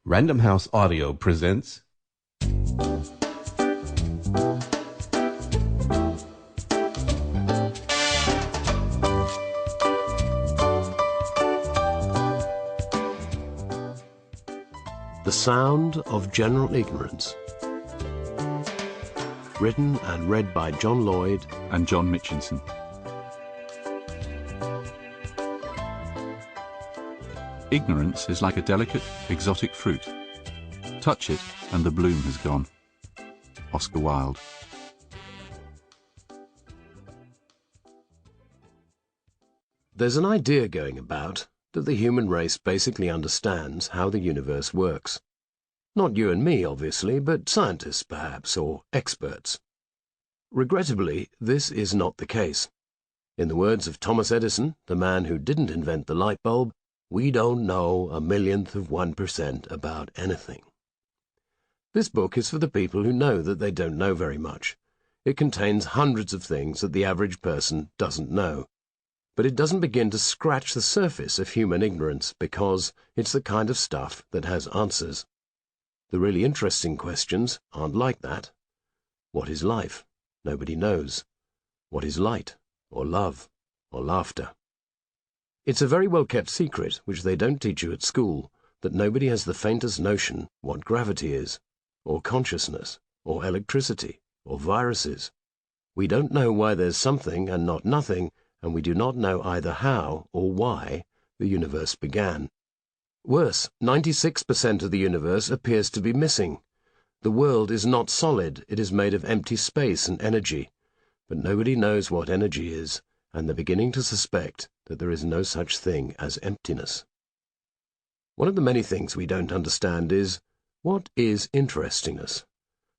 Random House Audio presents The Sound of General Ignorance. Written and read by John Lloyd and John Mitchinson. Ignorance is like a delicate, exotic fruit. Touch it and the bloom has gone. Oscar Wilde. There's an idea going about that the human race basically understands how the universe works. Not you and me, obviously, but scientists, perhaps, or experts. Regrettably, this is not the case. In the words of Thomas Edison, the man who didn't invent the light bulb, we don't know 1/1,000,000% about anything. This book is for the people who know that they don't know very much. It contains hundreds of things that the average person doesn't know. But it doesn't begin to scratch the surface of human ignorance because it's the kind of stuff that has answers. The really interesting questions aren't like that. What is life? Nobody knows. What is light, or love, or laughter? It's a very well-kept secret, which they don't teach you at school, that nobody has the faintest notion what gravity is, or consciousness, or electricity, or viruses. We don't know why there's something and not nothing, and we do not know either how or why the universe began. Worse, 96% of the universe appears to be missing. The world is not solid, it is made of empty space and energy. But nobody knows what energy is, and they're beginning to suspect that there is no such thing as emptiness. One of the many things we don't understand is, what is interestingness?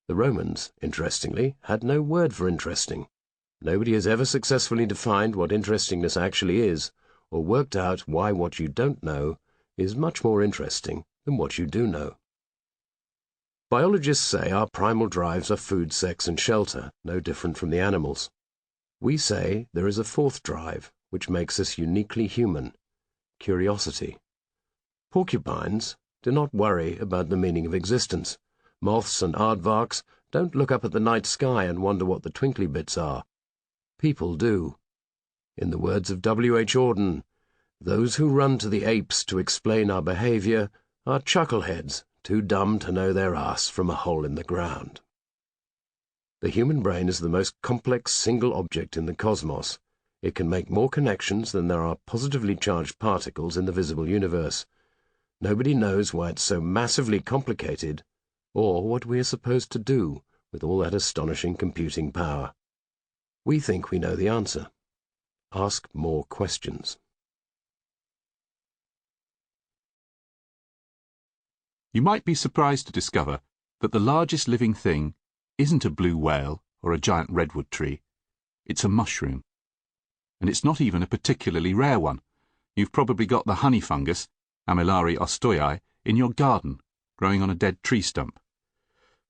The Romans, interestingly, had no word for interesting. Nobody has ever successfully defined what interestingness actually is, or worked out why what you don't know is much more interesting than what you do know. Biologists say our primal drives are food, sex, and shelter, no different from the animals. We say there is a fourth drive, which makes us uniquely human: curiosity. Porcupines do not worry about the meaning of existence. Moths and aardvarks don't look up at the night sky and wonder what the twinkly bits are. People do. In the words of W.H. Auden, those who run to the apes to explain our behavior are chuckleheads, too dumb to know their arse from a hole in the ground. The human brain is the most complex single object in the cosmos. It can make more connections than there are positively charged particles in the visible universe. Nobody knows why it's so massively complicated, or what we are supposed to do with all that astonishing computing power. We think we know the answer. Ask more questions. You might be surprised to discover that the largest living thing isn't a blue whale or a giant redwood tree. It's a mushroom. And it's not even a particularly rare one. You've probably got the honey fungus, Amylari ostoyi, in your garden, growing on a dead tree stump.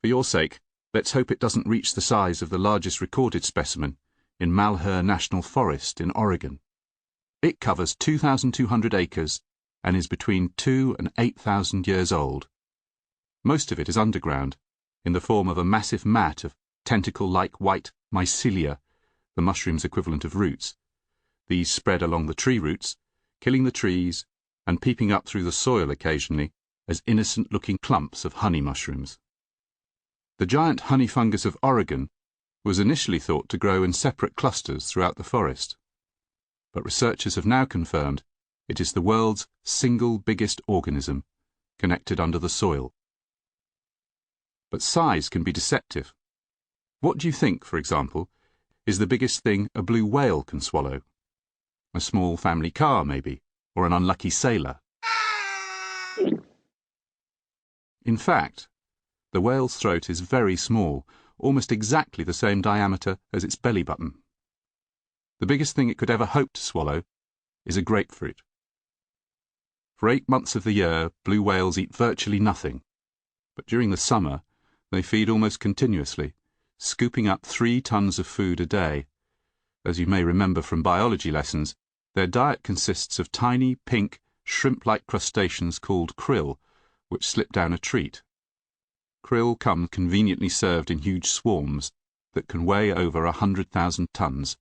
For your sake, let's hope it doesn't reach the size of the largest recorded specimen in Malheur National Forest in Oregon. It covers 2,200 acres and is between 2,000 and 8,000 years old. Most of it is underground, in the form of a massive mat of tentacle-like white mycelia, the mushroom's equivalent of roots. These spread along the tree roots, killing the trees and peeping up through the soil occasionally as innocent-looking clumps of honey mushrooms. The giant honey fungus of Oregon was initially thought to grow in separate clusters throughout the forest, but researchers have now confirmed it is the world's single biggest organism, connected under the soil. But size can be deceptive. What do you think, for example, is the biggest thing a blue whale can swallow? A small family car, maybe, or an unlucky sailor? In fact, the whale's throat is very small, almost exactly the same diameter as its belly button. The biggest thing it could ever hope to swallow is a grapefruit. For 8 months of the year, blue whales eat virtually nothing, but during the summer they feed almost continuously, scooping up 3 tons of food a day. As you may remember from biology lessons, their diet consists of tiny, pink, shrimp-like crustaceans called krill, which slip down a treat. Krill come conveniently served in huge swarms that can weigh over 100,000 tons.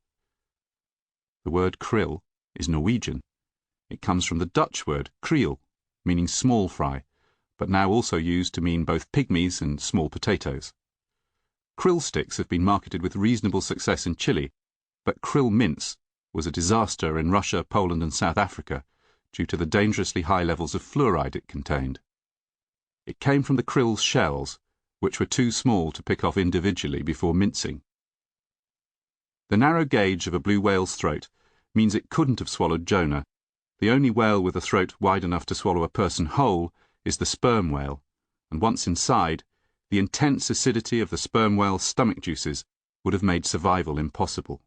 The word krill is Norwegian. It comes from the Dutch word kriel, meaning small fry, but now also used to mean both pygmies and small potatoes. Krill sticks have been marketed with reasonable success in Chile, but krill mince was a disaster in Russia, Poland and South Africa due to the dangerously high levels of fluoride it contained. It came from the krill's shells, which were too small to pick off individually before mincing. The narrow gauge of a blue whale's throat means it couldn't have swallowed Jonah. The only whale with a throat wide enough to swallow a person whole is the sperm whale, and once inside, the intense acidity of the sperm whale's stomach juices would have made survival impossible.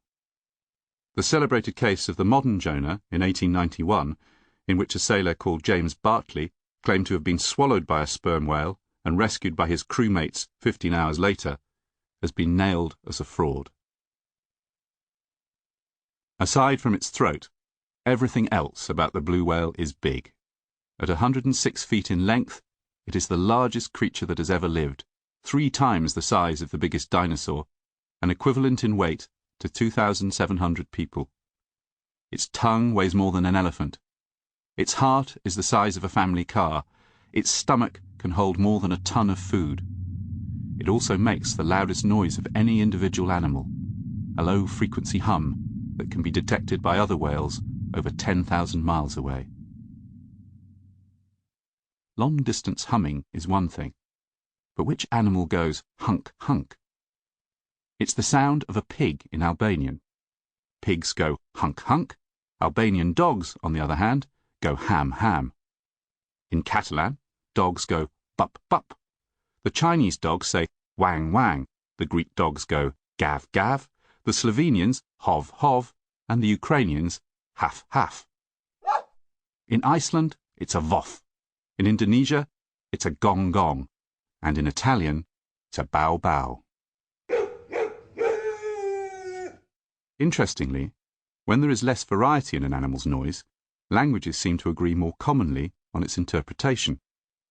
The celebrated case of the modern Jonah in 1891, in which a sailor called James Bartley claimed to have been swallowed by a sperm whale and rescued by his crewmates 15 hours later, has been nailed as a fraud. Aside from its throat, everything else about the blue whale is big. At 106 feet in length, it is the largest creature that has ever lived, 3 times the size of the biggest dinosaur, and equivalent in weight to 2,700 people. Its tongue weighs more than an elephant. Its heart is the size of a family car. Its stomach can hold more than a ton of food. It also makes the loudest noise of any individual animal, a low-frequency hum that can be detected by other whales over 10,000 miles away. Long-distance humming is one thing, but which animal goes hunk hunk? It's the sound of a pig in Albanian. Pigs go hunk hunk. Albanian dogs, on the other hand, go ham ham. In Catalan, dogs go bup bup. The Chinese dogs say wang wang. The Greek dogs go gav gav. The Slovenians hov hov, and the Ukrainians haf haf. In Iceland, it's a voff. In Indonesia, it's a gong gong. And in Italian, it's a bow bow. Interestingly, when there is less variety in an animal's noise, languages seem to agree more commonly on its interpretation.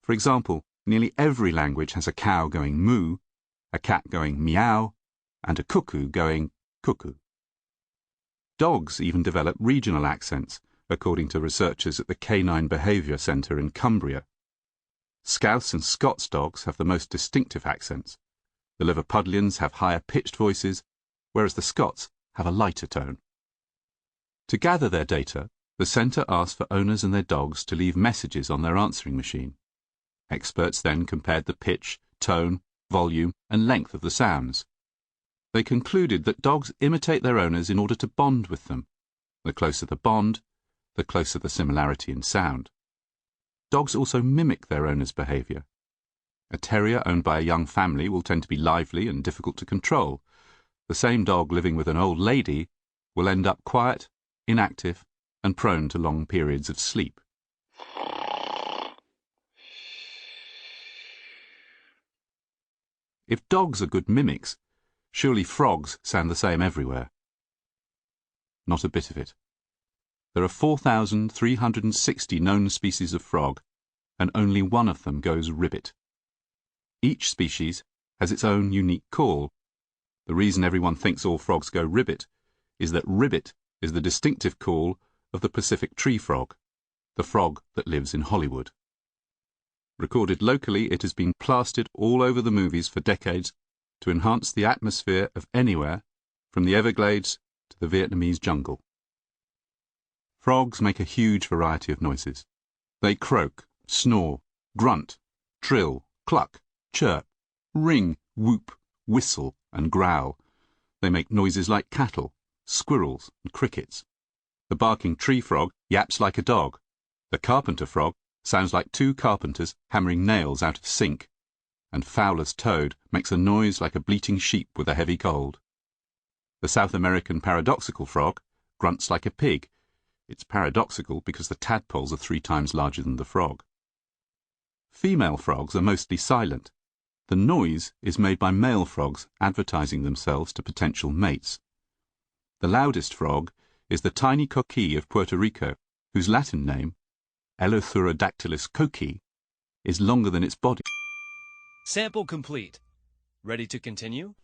For example, nearly every language has a cow going moo, a cat going meow, and a cuckoo going cuckoo. Dogs even develop regional accents, according to researchers at the Canine Behaviour Centre in Cumbria. Scouse and Scots dogs have the most distinctive accents. The Liverpudlians have higher pitched voices, whereas the Scots have a lighter tone. To gather their data, the centre asked for owners and their dogs to leave messages on their answering machine. Experts then compared the pitch, tone, volume, and length of the sounds. They concluded that dogs imitate their owners in order to bond with them. The closer the bond, the closer the similarity in sound. Dogs also mimic their owner's behaviour. A terrier owned by a young family will tend to be lively and difficult to control. The same dog living with an old lady will end up quiet, inactive, and prone to long periods of sleep. If dogs are good mimics, surely frogs sound the same everywhere. Not a bit of it. There are 4,360 known species of frog, and only one of them goes ribbit. Each species has its own unique call. The reason everyone thinks all frogs go ribbit is that ribbit is the distinctive call of the Pacific tree frog, the frog that lives in Hollywood. Recorded locally, it has been plastered all over the movies for decades to enhance the atmosphere of anywhere, from the Everglades to the Vietnamese jungle. Frogs make a huge variety of noises. They croak, snore, grunt, trill, cluck, chirp, ring, whoop, whistle, and growl. They make noises like cattle, squirrels, and crickets. The barking tree frog yaps like a dog. The carpenter frog sounds like 2 carpenters hammering nails out of sink. And Fowler's toad makes a noise like a bleating sheep with a heavy cold. The South American paradoxical frog grunts like a pig. It's paradoxical because the tadpoles are 3 times larger than the frog. Female frogs are mostly silent. The noise is made by male frogs advertising themselves to potential mates. The loudest frog is the tiny coqui of Puerto Rico, whose Latin name, Eleutherodactylus coqui, is longer than its body. Sample complete. Ready to continue?